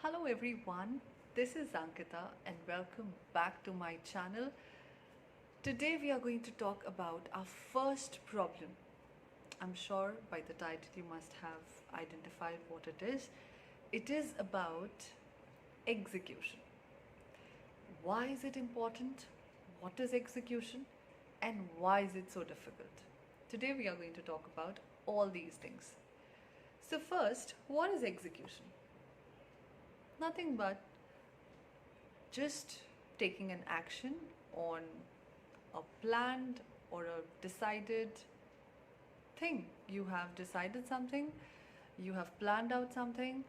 Hello everyone, this is Ankita and welcome back to my channel. Today we are going to talk about our first problem. I'm sure by the title you must have identified what it is. It is about execution. Why is it important? What is execution? And why is it so difficult? Today we are going to talk about all these things. So first, what is execution? Nothing but just taking an action on a planned or a decided thing. You have decided something, you have planned out something,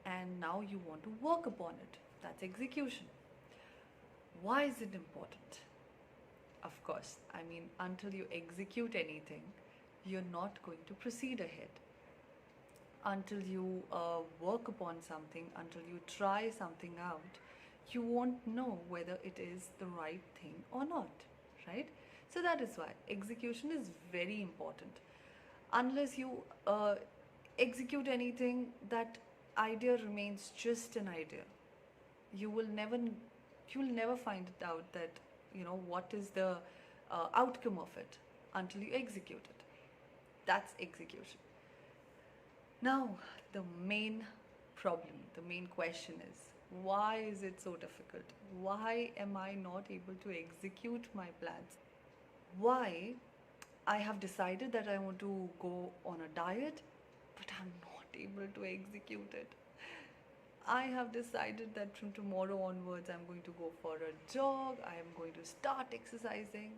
and now you want to work upon it. That's execution. Why is it important? Of course, until you execute anything, you're not going to proceed ahead. Until you work upon something, until you try something out, you won't know whether it is the right thing or not, right? So that is why execution is very important. Unless you execute anything, that idea remains just an idea. You will never find it out that what is the outcome of it until you execute it. That's execution. Now, the main problem, the main question is, why is it so difficult? Why am I not able to execute my plans? Why I have decided that I want to go on a diet, but I'm not able to execute it. I have decided that from tomorrow onwards I'm going to go for a jog, I am going to start exercising.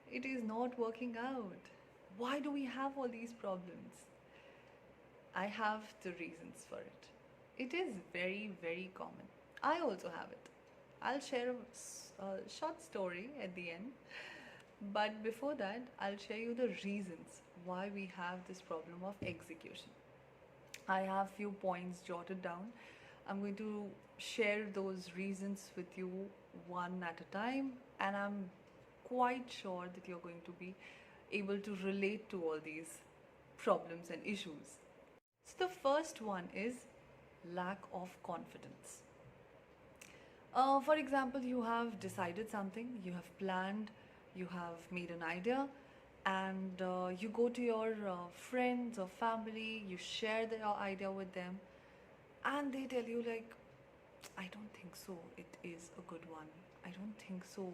It is not working out. Why do we have all these problems? I have the reasons for it. It is very, very common. I also have it. I'll share a short story at the end. But before that, I'll share you the reasons why we have this problem of execution. I have few points jotted down. I'm going to share those reasons with you one at a time, and I'm quite sure that you're going to be able to relate to all these problems and issues. So, the first one is lack of confidence. For example, you have decided something, you have planned, you have made an idea, and you go to your friends or family, you share your idea with them, and they tell you, like, I don't think so, it is a good one. I don't think so,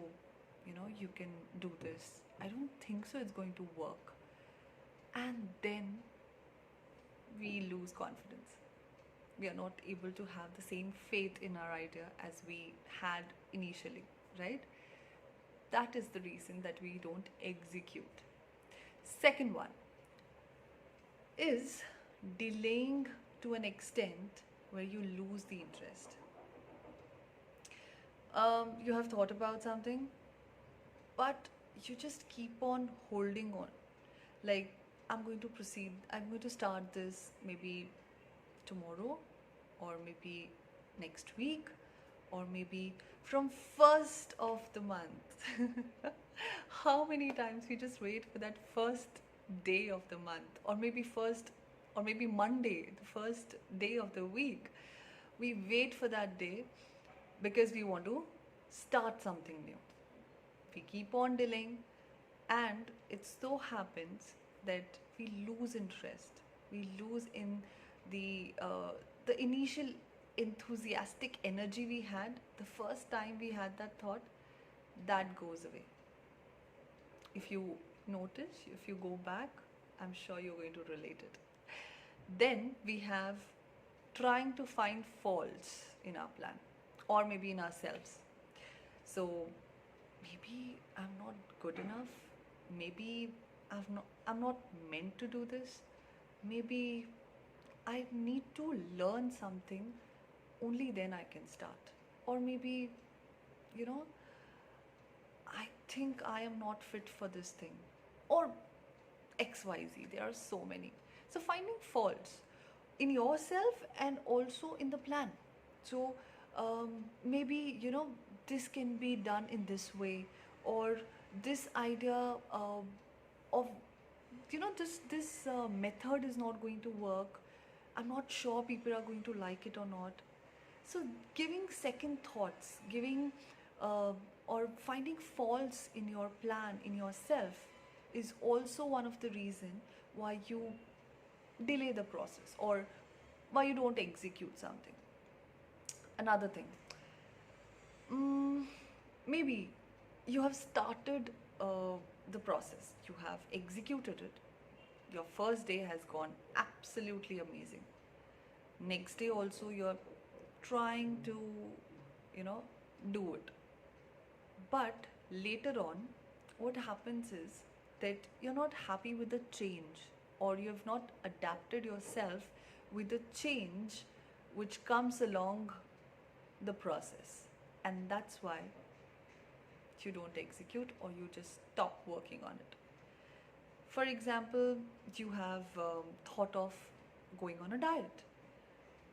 you can do this. I don't think so, it's going to work. And then we lose confidence. We are not able to have the same faith in our idea as we had initially, right? That is the reason that we don't execute. Second one is delaying to an extent where you lose the interest. You have thought about something, but you just keep on holding on. Like, I'm going to proceed, I'm going to start this maybe tomorrow, or maybe next week, or maybe from first of the month. How many times we just wait for that first day of the month, or maybe Monday, the first day of the week. We wait for that day because we want to start something new. We keep on delaying, and it so happens that we lose interest. We lose in the initial enthusiastic energy we had the first time we had that thought. That goes away. If you notice, if you go back, I'm sure you're going to relate it. Then we have trying to find faults in our plan, or maybe in ourselves. So maybe I'm not good enough. Maybe I'm not meant to do this. Maybe I need to learn something, only then I can start. Or maybe, you know, I think I am not fit for this thing. Or XYZ, there are so many. So, finding faults in yourself and also in the plan. So, maybe, this can be done in this way, or this idea of this method is not going to work. I'm not sure people are going to like it or not. So, giving second thoughts, giving uh, or finding faults in your plan, in yourself, is also one of the reason why you delay the process or why you don't execute something. Another thing, mm, maybe you have started the process, you have executed it. Your first day has gone absolutely amazing. Next day also you're trying to, you know, do it. But later on, what happens is that you're not happy with the change, or you have not adapted yourself with the change which comes along the process. And that's why you don't execute or you just stop working on it. For example, you have thought of going on a diet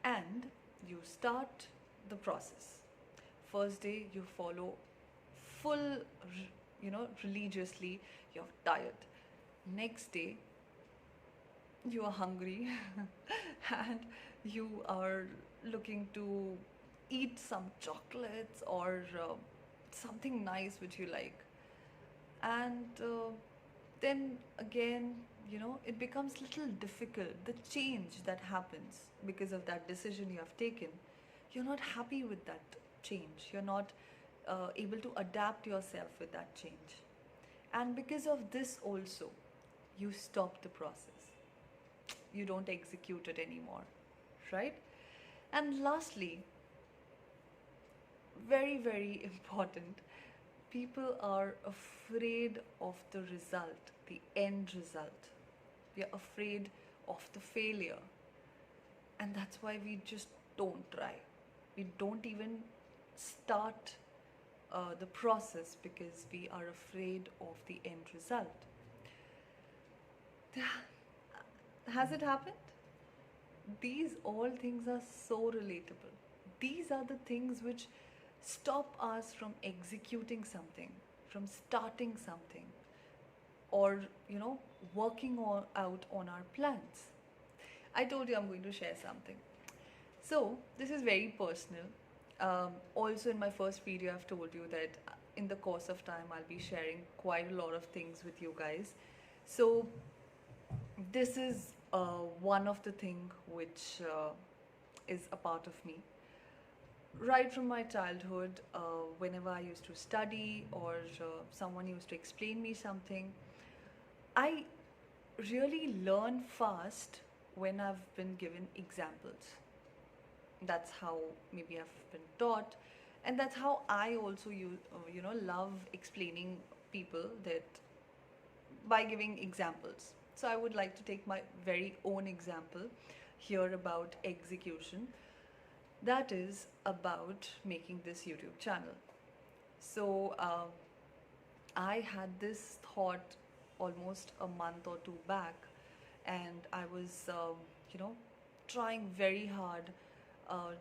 and you start the process. First day, you follow full, religiously your diet. Next day, you are hungry and you are looking to eat some chocolates or something nice which you like. And then again, it becomes little difficult. The change that happens because of that decision you have taken, you're not happy with that change. You're not able to adapt yourself with that change. And because of this also, you stop the process. You don't execute it anymore, right? And lastly, very, very important, people are afraid of the result, the end result. We are afraid of the failure. And that's why we just don't try. We don't even start the process because we are afraid of the end result. Has it happened? These all things are so relatable. These are the things which stop us from executing something, from starting something, or working out on our plans. I told you I'm going to share something. So this is very personal. Also, in my first video, I've told you that in the course of time, I'll be sharing quite a lot of things with you guys. So this is one of the thing which is a part of me. Right from my childhood, whenever I used to study or someone used to explain me something, I really learn fast when I've been given examples. That's how maybe I've been taught, and that's how I also love explaining people that by giving examples. So I would like to take my very own example here about execution. That is about making this YouTube channel. So I had this thought almost a month or two back, and I was, trying very hard uh,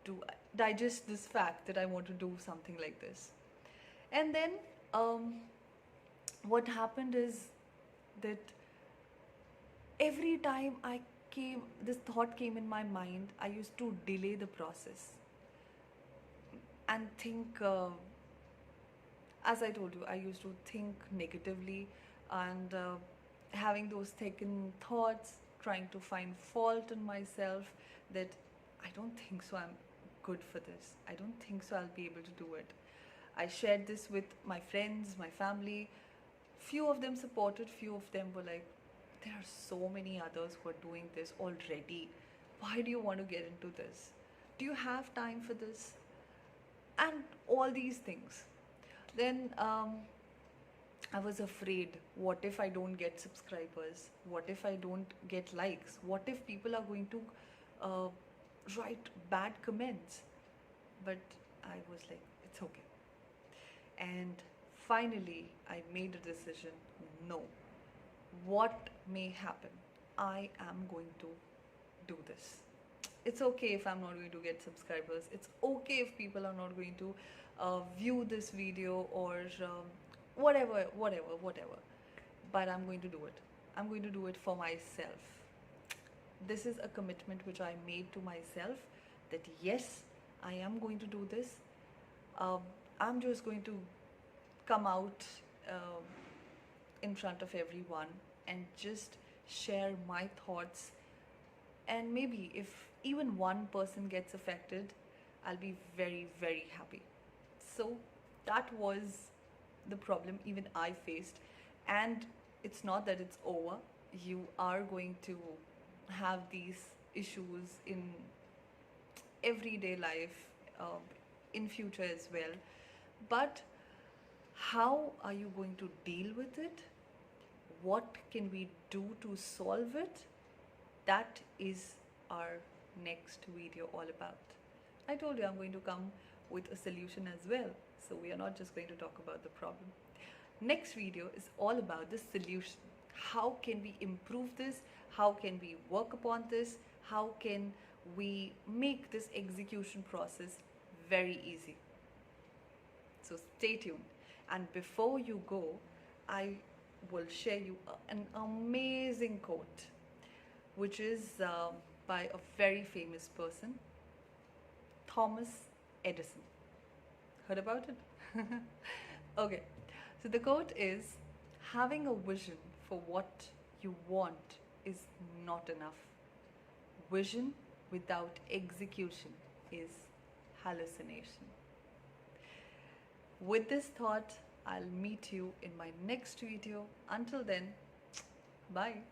to digest this fact that I want to do something like this. And then um, what happened is that every time this thought came in my mind, I used to delay the process and think, as I told you, I used to think negatively and having those taken thoughts, trying to find fault in myself that I don't think so, I'm good for this. I don't think so, I'll be able to do it. I shared this with my friends, my family. Few of them supported, few of them were like, there are so many others who are doing this already. Why do you want to get into this? Do you have time for this? And all these things. Then I was afraid, what if I don't get subscribers? What if I don't get likes? What if people are going to uh, write bad comments? But I was like, it's okay. And finally, I made a decision. No, what may happen, I am going to do this. It's okay if I'm not going to get subscribers. It's okay if people are not going to view this video or whatever. But I'm going to do it. I'm going to do it for myself. this is a commitment which I made to myself that yes, I am going to do this. Um, I'm just going to come out um in front of everyone and just share my thoughts. And maybe if even one person gets affected, I'll be very, very happy. So that was the problem even I faced. And it's not that it's over. You are going to have these issues in everyday life, in future as well. But how are you going to deal with it? What can we do to solve it? That is our next video all about. I told you I'm going to come with a solution as well. So we are not just going to talk about the problem. Next video is all about the solution. How can we improve this? How can we work upon this? How can we make this execution process very easy? So stay tuned. And before you go, I will share you an amazing quote, which is by a very famous person, Thomas Edison. Heard about it? Okay. So the quote is, having a vision for what you want is not enough. Vision without execution is hallucination. With this thought, I'll meet you in my next video. Until then, bye.